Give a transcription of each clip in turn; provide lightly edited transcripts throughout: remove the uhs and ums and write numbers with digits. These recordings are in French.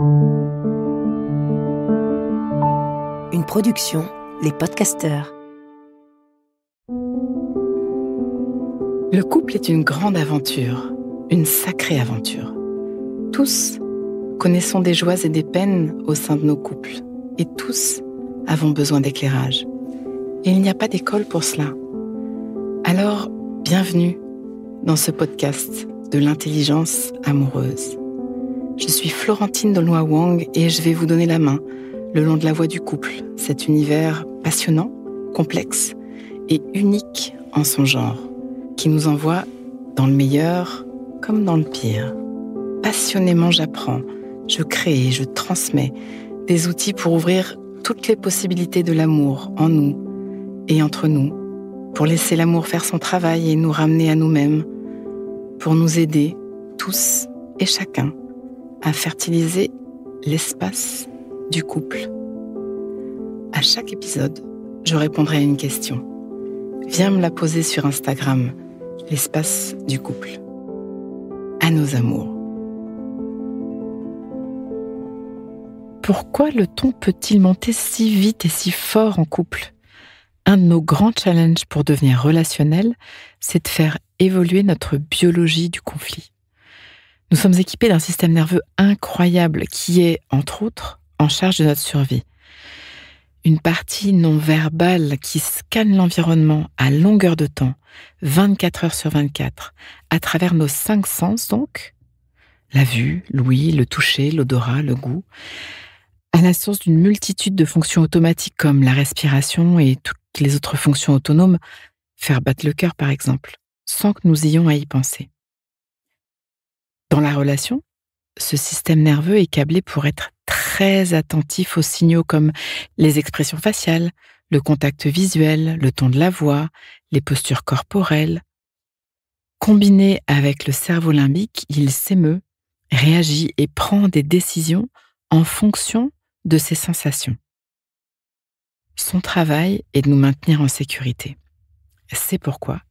Une production, Les Podcasteurs. Le couple est une grande aventure, une sacrée aventure. Tous connaissons des joies et des peines au sein de nos couples, et tous avons besoin d'éclairage. Et il n'y a pas d'école pour cela. Alors, bienvenue dans ce podcast de l'intelligence amoureuse. Je suis Florentine Dolnoy-Wang et je vais vous donner la main le long de la voie du couple, cet univers passionnant, complexe et unique en son genre, qui nous envoie dans le meilleur comme dans le pire. Passionnément, j'apprends, je crée et je transmets des outils pour ouvrir toutes les possibilités de l'amour en nous et entre nous, pour laisser l'amour faire son travail et nous ramener à nous-mêmes, pour nous aider, tous et chacun, à fertiliser l'espace du couple. À chaque épisode, je répondrai à une question. Viens me la poser sur Instagram, l'espace du couple. À nos amours. Pourquoi le ton peut-il monter si vite et si fort en couple ? Un de nos grands challenges pour devenir relationnel, c'est de faire évoluer notre biologie du conflit. Nous sommes équipés d'un système nerveux incroyable qui est, entre autres, en charge de notre survie. Une partie non verbale qui scanne l'environnement à longueur de temps, 24 heures sur 24, à travers nos 5 sens donc, la vue, l'ouïe, le toucher, l'odorat, le goût, à la source d'une multitude de fonctions automatiques comme la respiration et toutes les autres fonctions autonomes, faire battre le cœur par exemple, sans que nous ayons à y penser. Dans la relation, ce système nerveux est câblé pour être très attentif aux signaux comme les expressions faciales, le contact visuel, le ton de la voix, les postures corporelles. Combiné avec le cerveau limbique, il s'émeut, réagit et prend des décisions en fonction de ses sensations. Son travail est de nous maintenir en sécurité. C'est pourquoi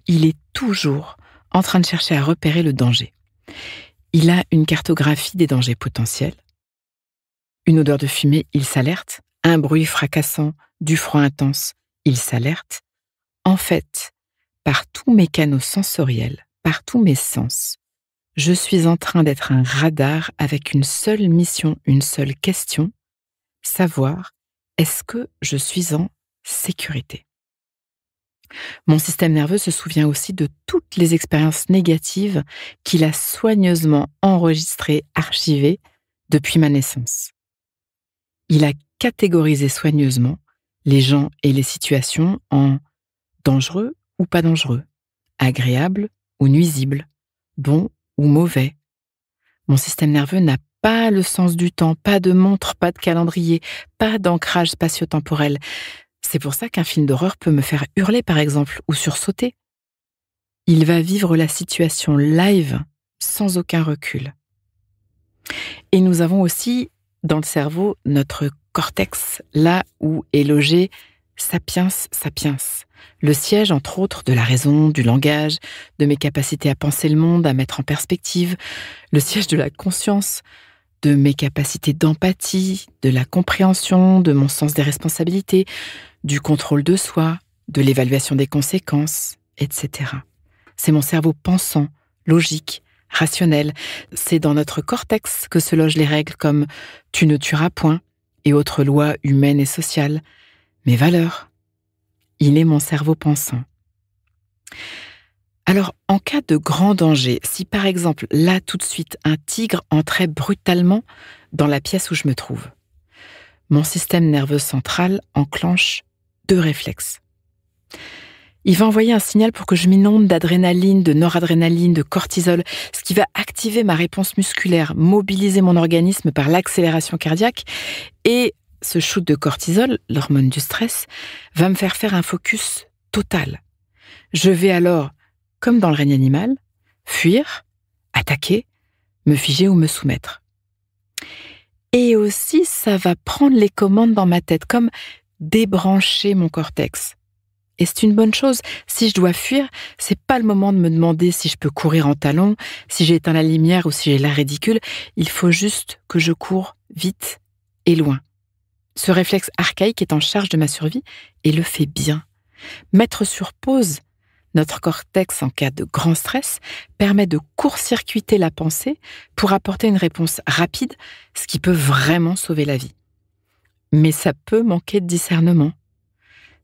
il est toujours en train de chercher à repérer le danger. Il a une cartographie des dangers potentiels. Une odeur de fumée, il s'alerte. Un bruit fracassant, du froid intense, il s'alerte. En fait, par tous mes canaux sensoriels, par tous mes sens, je suis en train d'être un radar avec une seule mission, une seule question, savoir est-ce que je suis en sécurité ? Mon système nerveux se souvient aussi de toutes les expériences négatives qu'il a soigneusement enregistrées, archivées depuis ma naissance. Il a catégorisé soigneusement les gens et les situations en dangereux ou pas dangereux, agréables ou nuisibles, bons ou mauvais. Mon système nerveux n'a pas le sens du temps, pas de montre, pas de calendrier, pas d'ancrage spatio-temporel. C'est pour ça qu'un film d'horreur peut me faire hurler, par exemple, ou sursauter. Il va vivre la situation live, sans aucun recul. Et nous avons aussi, dans le cerveau, notre cortex, là où est logé Sapiens Sapiens, le siège, entre autres, de la raison, du langage, de mes capacités à penser le monde, à mettre en perspective, le siège de la conscience, de mes capacités d'empathie, de la compréhension, de mon sens des responsabilités, du contrôle de soi, de l'évaluation des conséquences, etc. C'est mon cerveau pensant, logique, rationnel. C'est dans notre cortex que se logent les règles comme « tu ne tueras point » et autres lois humaines et sociales. Mes valeurs. Il est mon cerveau pensant. Alors, en cas de grand danger, si par exemple, là tout de suite, un tigre entrait brutalement dans la pièce où je me trouve, mon système nerveux central enclenche 2 réflexes. Il va envoyer un signal pour que je m'inonde d'adrénaline, de noradrénaline, de cortisol, ce qui va activer ma réponse musculaire, mobiliser mon organisme par l'accélération cardiaque, et ce shoot de cortisol, l'hormone du stress, va me faire un focus total. Je vais alors, comme dans le règne animal, fuir, attaquer, me figer ou me soumettre. Et aussi, ça va prendre les commandes dans ma tête, comme débrancher mon cortex Et c'est une bonne chose. Si je dois fuir, c'est pas le moment de me demander si je peux courir en talons, si j'ai éteint la lumière ou si j'ai l'air ridicule. Il faut juste que je cours vite et loin. Ce réflexe archaïque est en charge de ma survie et le fait bien. Mettre sur pause notre cortex en cas de grand stress permet de court-circuiter la pensée pour apporter une réponse rapide, ce qui peut vraiment sauver la vie. Mais ça peut manquer de discernement.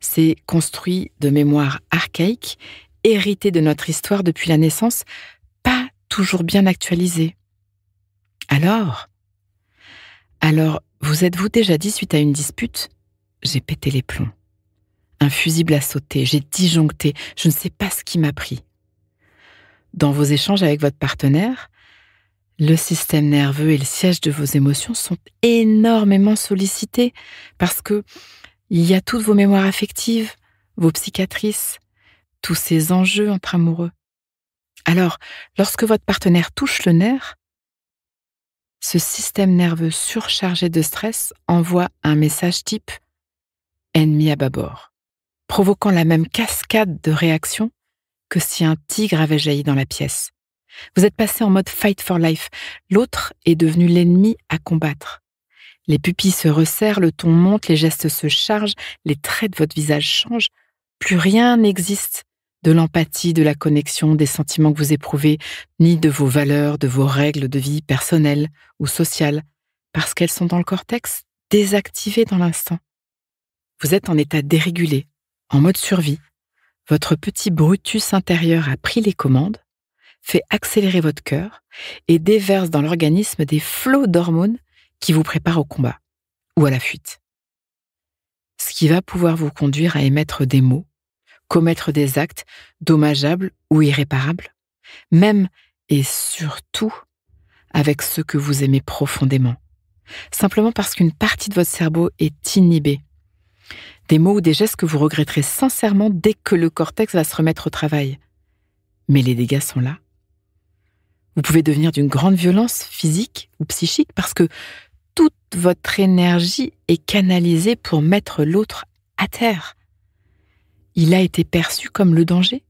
C'est construit de mémoires archaïques, héritées de notre histoire depuis la naissance, pas toujours bien actualisées. Alors, vous êtes-vous déjà dit suite à une dispute « J'ai pété les plombs. Un fusible a sauté, j'ai disjoncté, je ne sais pas ce qui m'a pris. » Dans vos échanges avec votre partenaire, le système nerveux et le siège de vos émotions sont énormément sollicités parce que il y a toutes vos mémoires affectives, vos psychiatrices, tous ces enjeux entre amoureux. Alors, lorsque votre partenaire touche le nerf, ce système nerveux surchargé de stress envoie un message type « ennemi à bâbord », provoquant la même cascade de réactions que si un tigre avait jailli dans la pièce. Vous êtes passé en mode fight for life. L'autre est devenu l'ennemi à combattre. Les pupilles se resserrent, le ton monte, les gestes se chargent, les traits de votre visage changent. Plus rien n'existe de l'empathie, de la connexion, des sentiments que vous éprouvez, ni de vos valeurs, de vos règles de vie personnelles ou sociales, parce qu'elles sont dans le cortex, désactivées dans l'instant. Vous êtes en état dérégulé, en mode survie. Votre petit Brutus intérieur a pris les commandes, fait accélérer votre cœur et déverse dans l'organisme des flots d'hormones qui vous préparent au combat ou à la fuite. Ce qui va pouvoir vous conduire à émettre des mots, commettre des actes dommageables ou irréparables, même et surtout avec ceux que vous aimez profondément, simplement parce qu'une partie de votre cerveau est inhibée. Des mots ou des gestes que vous regretterez sincèrement dès que le cortex va se remettre au travail. Mais les dégâts sont là. Vous pouvez devenir d'une grande violence physique ou psychique parce que toute votre énergie est canalisée pour mettre l'autre à terre. Il a été perçu comme le danger,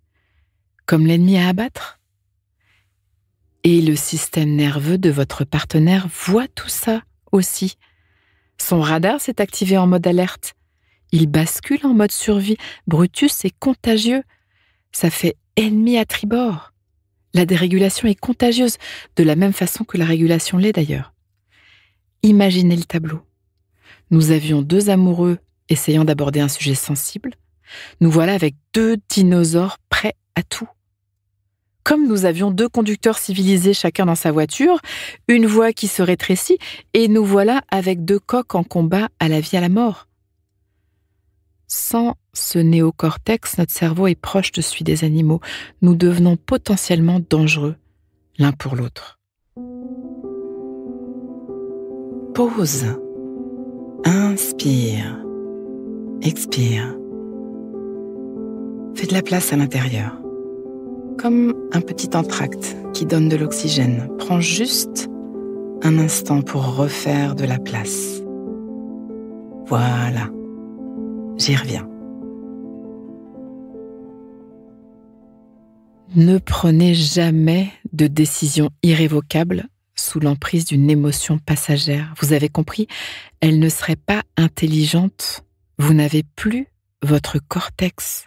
comme l'ennemi à abattre. Et le système nerveux de votre partenaire voit tout ça aussi. Son radar s'est activé en mode alerte. Il bascule en mode survie. Brutus est contagieux. Ça fait ennemi à tribord. La dérégulation est contagieuse, de la même façon que la régulation l'est d'ailleurs. Imaginez le tableau. Nous avions deux amoureux essayant d'aborder un sujet sensible. Nous voilà avec deux dinosaures prêts à tout. Comme nous avions deux conducteurs civilisés chacun dans sa voiture, une voie qui se rétrécit, et nous voilà avec deux coqs en combat à la vie à la mort. Sans ce néocortex, notre cerveau est proche de celui des animaux. Nous devenons potentiellement dangereux l'un pour l'autre. Pause. Inspire. Expire. Fais de la place à l'intérieur. Comme un petit entracte qui donne de l'oxygène. Prends juste un instant pour refaire de la place. Voilà. J'y reviens. Ne prenez jamais de décision irrévocable sous l'emprise d'une émotion passagère. Vous avez compris, elle ne serait pas intelligente. Vous n'avez plus votre cortex.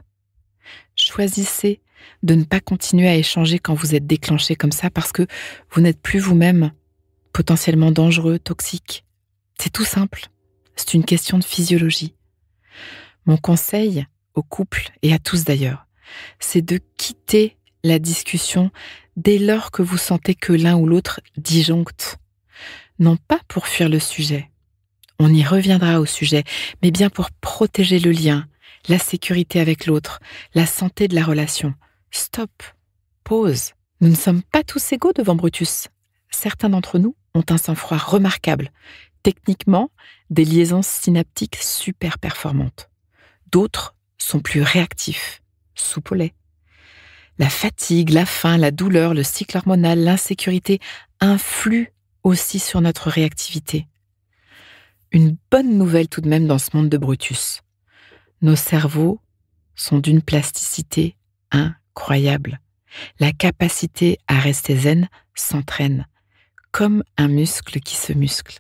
Choisissez de ne pas continuer à échanger quand vous êtes déclenché comme ça parce que vous n'êtes plus vous-même, potentiellement dangereux, toxique. C'est tout simple. C'est une question de physiologie. Mon conseil aux couples, et à tous d'ailleurs, c'est de quitter la discussion dès lors que vous sentez que l'un ou l'autre disjoncte. Non pas pour fuir le sujet, on y reviendra au sujet, mais bien pour protéger le lien, la sécurité avec l'autre, la santé de la relation. Stop, pause. Nous ne sommes pas tous égaux devant Brutus. Certains d'entre nous ont un sang-froid remarquable, techniquement des liaisons synaptiques super performantes. D'autres sont plus réactifs, soupe au lait. La fatigue, la faim, la douleur, le cycle hormonal, l'insécurité influent aussi sur notre réactivité. Une bonne nouvelle tout de même dans ce monde de Brutus. Nos cerveaux sont d'une plasticité incroyable. La capacité à rester zen s'entraîne, comme un muscle qui se muscle.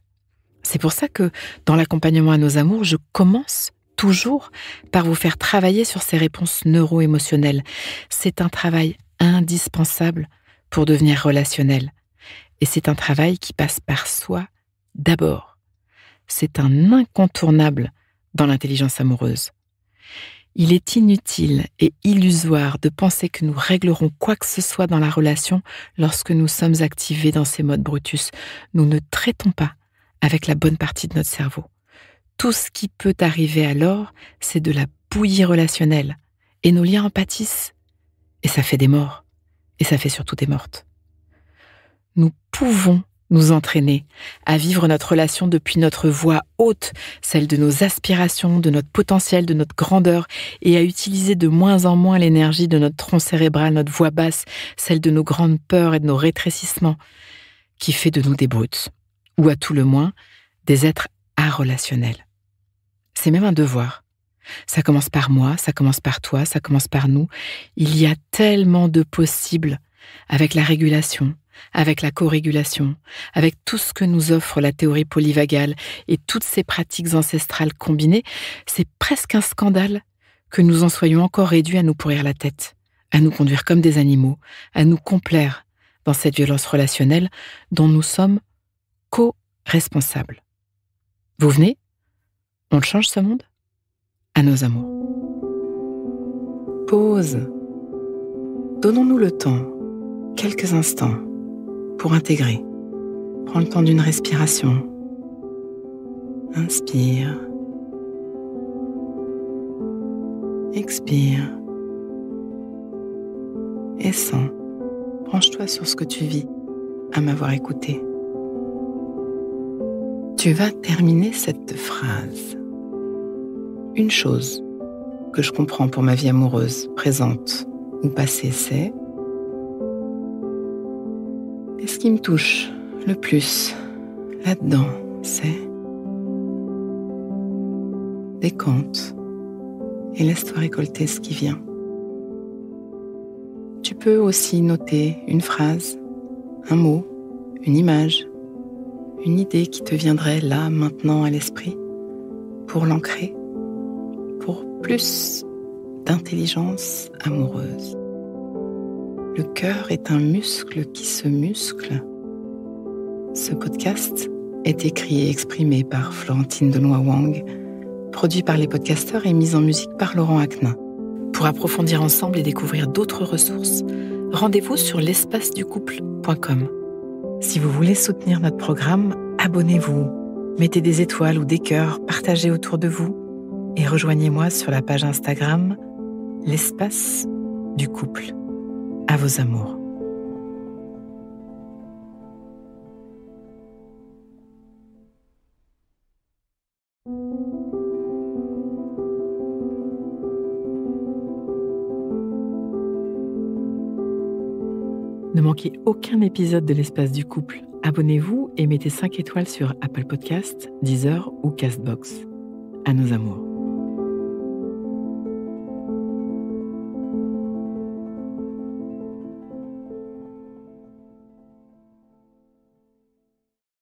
C'est pour ça que, dans l'accompagnement à nos amours, je commence toujours par vous faire travailler sur ces réponses neuro-émotionnelles. C'est un travail indispensable pour devenir relationnel. Et c'est un travail qui passe par soi d'abord. C'est un incontournable dans l'intelligence amoureuse. Il est inutile et illusoire de penser que nous réglerons quoi que ce soit dans la relation lorsque nous sommes activés dans ces modes Brutus. Nous ne traitons pas avec la bonne partie de notre cerveau. Tout ce qui peut arriver alors, c'est de la bouillie relationnelle. Et nos liens en pâtissent. Et ça fait des morts. Et ça fait surtout des mortes. Nous pouvons nous entraîner à vivre notre relation depuis notre voix haute, celle de nos aspirations, de notre potentiel, de notre grandeur, et à utiliser de moins en moins l'énergie de notre tronc cérébral, notre voix basse, celle de nos grandes peurs et de nos rétrécissements, qui fait de nous des brutes, ou à tout le moins, des êtres arelationnels. C'est même un devoir. Ça commence par moi, ça commence par toi, ça commence par nous. Il y a tellement de possibles avec la régulation, avec la co-régulation, avec tout ce que nous offre la théorie polyvagale et toutes ces pratiques ancestrales combinées. C'est presque un scandale que nous en soyons encore réduits à nous pourrir la tête, à nous conduire comme des animaux, à nous complaire dans cette violence relationnelle dont nous sommes co-responsables. Vous venez ? On le change ce monde ? À nos amours. Pause. Donnons-nous le temps, quelques instants, pour intégrer. Prends le temps d'une respiration. Inspire. Expire. Et sens. Branche-toi sur ce que tu vis à m'avoir écouté. Tu vas terminer cette phrase. Une chose que je comprends pour ma vie amoureuse, présente ou passée, c'est: et ce qui me touche le plus là-dedans, c'est: décompte et laisse-toi récolter ce qui vient. Tu peux aussi noter une phrase, un mot, une image, une idée qui te viendrait là, maintenant à l'esprit, pour l'ancrer, pour plus d'intelligence amoureuse. Le cœur est un muscle qui se muscle. Ce podcast est écrit et exprimé par Florentine Denoy-Wang, produit par les podcasteurs et mis en musique par Laurent Aknin. Pour approfondir ensemble et découvrir d'autres ressources, rendez-vous sur l'espaceducouple.com. Si vous voulez soutenir notre programme, abonnez-vous, mettez des étoiles ou des cœurs, partagez autour de vous et rejoignez-moi sur la page Instagram L'espace du couple. À vos amours. Ne manquez aucun épisode de l'Espace du couple. Abonnez-vous et mettez 5 étoiles sur Apple Podcasts, Deezer ou Castbox. À nos amours.